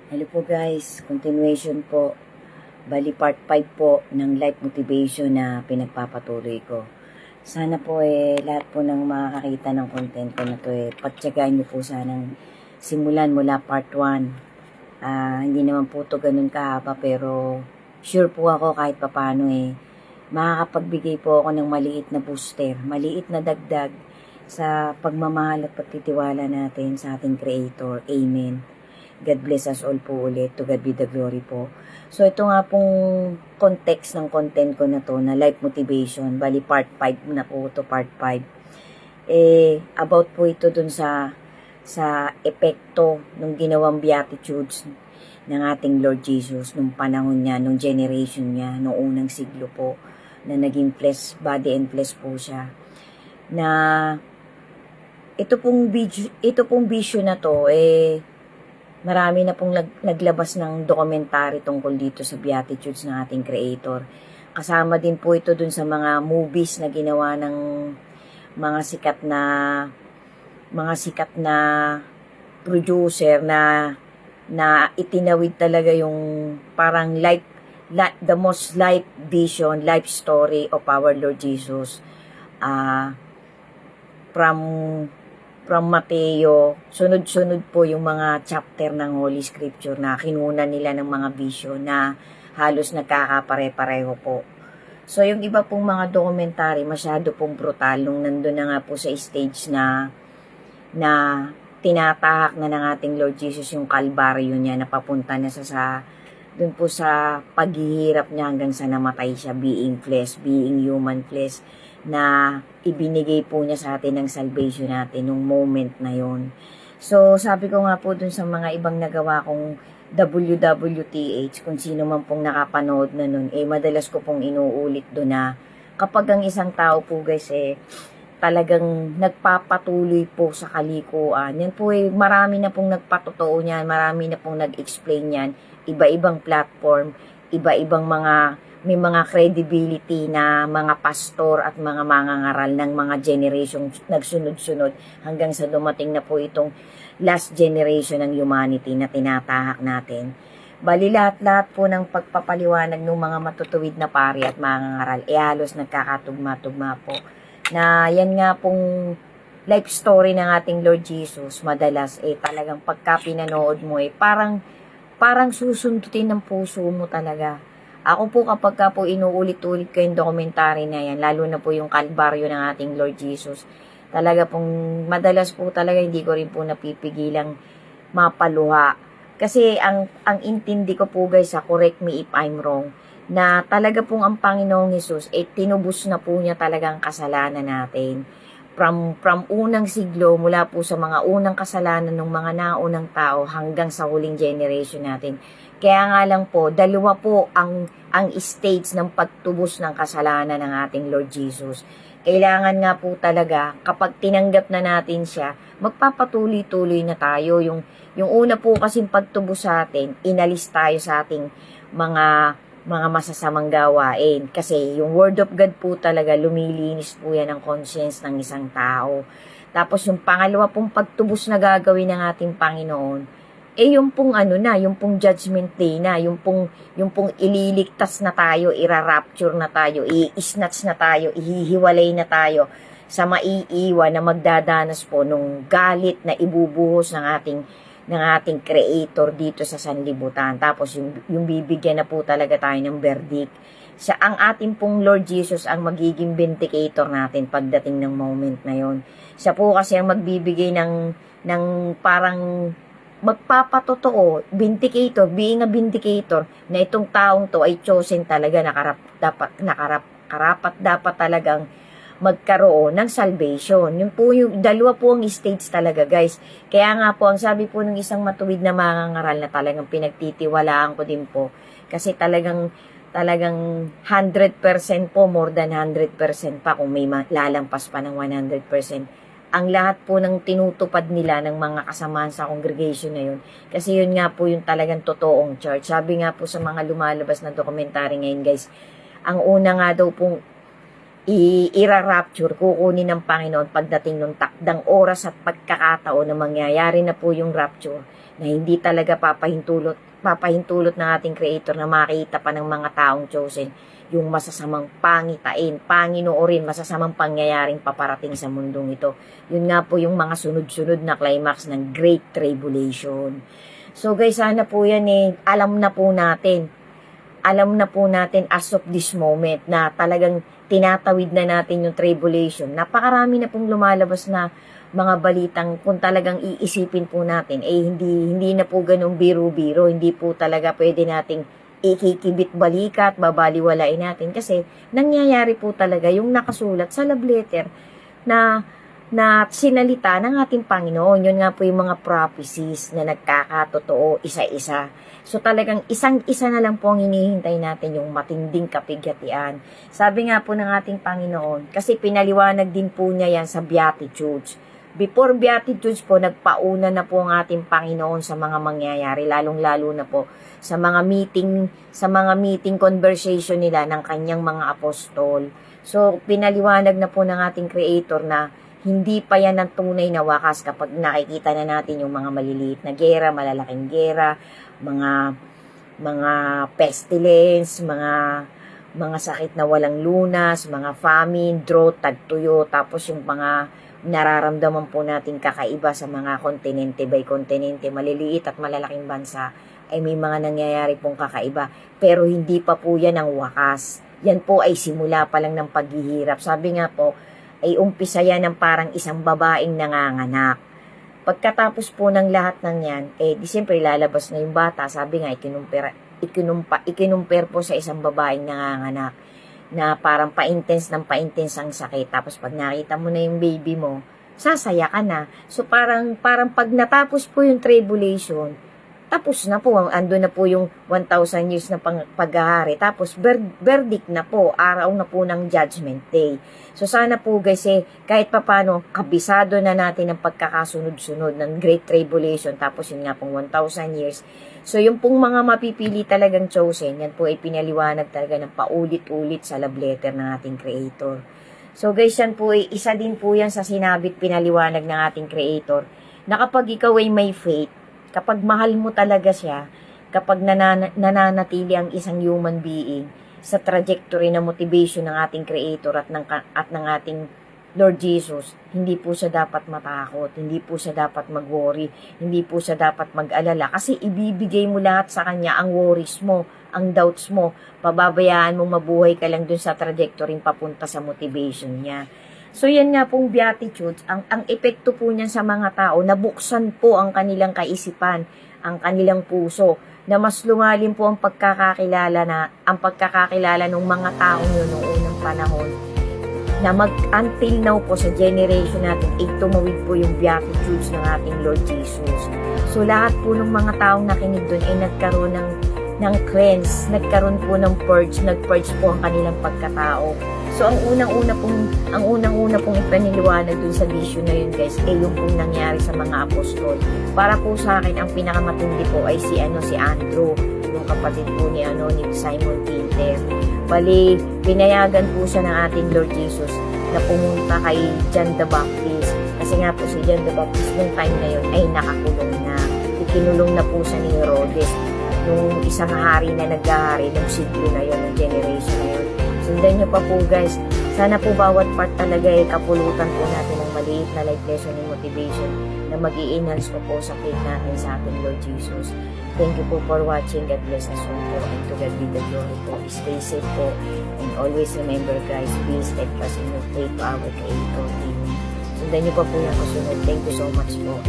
Hello po guys, continuation po. Bali part 5 po ng life motivation na pinagpapatuloy ko. Sana po lahat po ng makakakita ng content ko na to pagtyagaan nyo po sanang simulan mula part 1. Hindi naman po to ganun kahaba pero sure po ako kahit papano makakapagbigay po ako ng maliit na booster, maliit na dagdag sa pagmamahal at pagtitiwala natin sa ating Creator. Amen. God bless us all po ulit. To God be the glory po. So, ito nga pong context ng content ko na to, na life motivation. Bali, part 5 na po to, part 5. About po ito dun sa epekto ng ginawang beatitudes ng ating Lord Jesus nung panahon niya, nung generation niya, nung unang siglo po, na naging flesh, body and flesh po siya. Na ito pong video na to, marami na pong naglabas ng documentary tungkol dito sa Beatitudes ng ating Creator. Kasama din po ito dun sa mga movies na ginawa ng mga sikat na producer na itinawid talaga yung parang the most life vision, life story of our Lord Jesus. From Mateo, sunod-sunod po yung mga chapter ng Holy Scripture na kinuna nila ng mga vision na halos nagkakapare-pareho po. So, yung iba pong mga dokumentary, masyado pong brutal nung nandun na nga po sa stage na tinatahak na ng ating Lord Jesus yung kalbaryo niya, na papunta na dun po sa paghihirap niya hanggang sa namatay siya, being flesh, being human flesh, na ibinigay po niya sa atin ng salvation natin nung moment na yon. So, sabi ko nga po dun sa mga ibang nagawa kong WWTH, kung sino man pong nakapanood na nun, madalas ko pong inuulit doon na kapag ang isang tao po guys talagang nagpapatuloy po sa kalikuan, yan po marami na pong nagpatotoo niyan, marami na pong nag-explain yan, iba-ibang platform, iba-ibang may mga credibility na mga pastor at mga mangangaral ng mga generation nagsunod-sunod hanggang sa dumating na po itong last generation ng humanity na tinatahak natin. Bali lahat-lahat po ng pagpapaliwanag ng mga matutuwid na pari at mangangaral halos nagkakatugma-tugma po. Na yan nga pong life story ng ating Lord Jesus, madalas talagang pagka pinanood mo parang susundutin ng puso mo talaga. Ako po kapag po inuulit-ulit ko yung dokumentary na yan, lalo na po yung kalbaryo ng ating Lord Jesus, talaga pong madalas po talaga hindi ko rin po napipigilang mapaluha. Kasi ang intindi ko po guys, correct me if I'm wrong, na talaga pong ang Panginoong Jesus tinubos na po niya talagang kasalanan natin. From unang siglo, mula po sa mga unang kasalanan ng mga naunang tao hanggang sa huling generation natin. Kaya nga lang po, dalawa po ang stage ng pagtubos ng kasalanan ng ating Lord Jesus. Kailangan nga po talaga, kapag tinanggap na natin siya, magpapatuloy-tuloy na tayo. Yung una po kasing pagtubos sa atin, inalis tayo sa ating mga masasamang gawain. Kasi yung Word of God po talaga, lumilinis po yan ang conscience ng isang tao. Tapos yung pangalawa pong pagtubos na gagawin ng ating Panginoon, yung pong yung pong judgment day na, yung pong ililigtas na tayo, irarapture na tayo, i-snatch na tayo, ihihiwalay na tayo sa maiiwan na magdadanas po nung galit na ibubuhos ng ating Creator dito sa sanlibutan. Tapos yung bibigyan na po talaga tayo ng verdict. Siya ang ating pong Lord Jesus ang magiging vindicator natin pagdating ng moment na yon. Siya po kasi ang magbibigay ng parang magpapatotoo, vindicator, being a vindicator, na itong taong to ay chosen talaga, dapat talagang magkaroon ng salvation. Yun po yung dalawa po ang stage talaga guys. Kaya nga po ang sabi po ng isang matuwid na mangangaral na talagang pinagtitiwalaan ko din po. Kasi talagang 100% po, more than 100% pa kung may lalampas pa ng 100%. Ang lahat po ng tinutupad nila ng mga kasamahan sa congregation na yun. Kasi yun nga po yung talagang totoong church. Sabi nga po sa mga lumalabas na dokumentary ngayon guys, ang una nga daw pong i-rapture, kukunin ng Panginoon pagdating ng takdang oras at pagkakataon na mangyayari na po yung rapture. na hindi talaga papahintulot ng ating Creator na makita pa ng mga taong chosen yung masasamang pangitain, panginoorin, masasamang pangyayaring paparating sa mundong ito. Yun nga po yung mga sunod-sunod na climax ng Great Tribulation. So guys, sana po yan alam na po natin as of this moment na talagang tinatawid na natin yung tribulation. Napakarami na pong lumalabas na mga balitang kung talagang iisipin po natin, hindi na po ganun biro-biro, hindi po talaga pwede nating ikikibit balikat, babaliwalain natin kasi nangyayari po talaga yung nakasulat sa love letter na sinalita ng ating Panginoon. Yun nga po yung mga prophecies na nagkakatotoo isa-isa. So talagang isang-isa na lang po ang hinihintay natin, yung matinding kapighatian. Sabi nga po ng ating Panginoon, kasi pinaliwanag din po niya yan sa Beatitudes. Before Beatitudes po, nagpauna na po ang ating Panginoon sa mga mangyayari, lalong-lalo na po sa mga meeting conversation nila ng kanyang mga apostol. So, pinaliwanag na po ng ating Creator na hindi pa yan ang tunay na wakas kapag nakikita na natin yung mga maliliit na gera, malalaking gera, mga pestilence, mga sakit na walang lunas, mga famine, drought, tagtuyo, tapos yung mga nararamdaman po natin kakaiba sa mga kontinente by kontinente, maliliit at malalaking bansa, ay may mga nangyayari pong kakaiba. Pero hindi pa po yan ang wakas. Yan po ay simula pa lang ng paghihirap. Sabi nga po, ay umpisa yan ng parang isang babaeng nanganganak. Pagkatapos po ng lahat ng yan, di siyempre lalabas na yung bata. Sabi nga, ikinumpir po sa isang babaeng nanganganak na parang pa-intense ang sakit. Tapos pag nakita mo na yung baby mo, sasaya ka na. So parang pag natapos po yung tribulation, tapos na po, ando na po yung 1,000 years na paghahari. Tapos, verdict na po, araw na po ng Judgment Day. So, sana po guys, kahit papano, kabisado na natin ang pagkakasunod-sunod ng Great Tribulation. Tapos, yun nga pong 1,000 years. So, yung pong mga mapipili talagang chosen, yan po ay pinaliwanag talaga ng paulit-ulit sa love letter ng ating Creator. So, guys, yan po ay isa din po yan sa sinabit pinaliwanag ng ating Creator, na kapag ikaw ay may faith, kapag mahal mo talaga siya, kapag nananatili ang isang human being sa trajectory na motivation ng ating Creator at ng ating Lord Jesus, hindi po siya dapat matakot, hindi po siya dapat mag-worry, hindi po siya dapat mag-alala, kasi ibibigay mo lahat sa Kanya ang worries mo, ang doubts mo, pababayaan mo mabuhay ka lang dun sa trajectory papunta sa motivation niya. So, yan nga pong Beatitudes, ang epekto po niyan sa mga tao, nabuksan po ang kanilang kaisipan, ang kanilang puso, na mas lumalim po ang pagkakakilala ng mga taong yun noong unang panahon, na until now po sa generation natin, ay tumawid po yung Beatitudes ng ating Lord Jesus. So, lahat po ng mga taong nakinig doon ay nagkaroon ng cleanse, nagkaroon po ng purge, nag-purge po ang kanilang pagkatao. So, ang unang-una pong ipiniliwanag dun sa vision na yun, guys, ay yung pong nangyari sa mga apostol. Para po sa akin, ang pinakamatindi po ay si Andrew, yung kapatid po ni Simon Peter. Bali, pinayagan po siya ng ating Lord Jesus na pumunta kay John the Baptist. Kasi nga po si John the Baptist nung time na yun ay nakakulong na. Ikinulong na po siya ni Herodes, nung isang hari na naghahari ng siglo na yun, ng generation na yun. Sundan nyo pa po guys. Sana po bawat part talaga kapulutan po natin ng maliit na life lesson and motivation na mag-i-enhance po sa faith natin sa ating Lord Jesus. Thank you po for watching. God bless us all po. And to God be the glory po. Stay safe po. And always remember guys, be steadfast in your faith to our Creator. Sundan nyo pa po yung kasunod. Thank you so much po.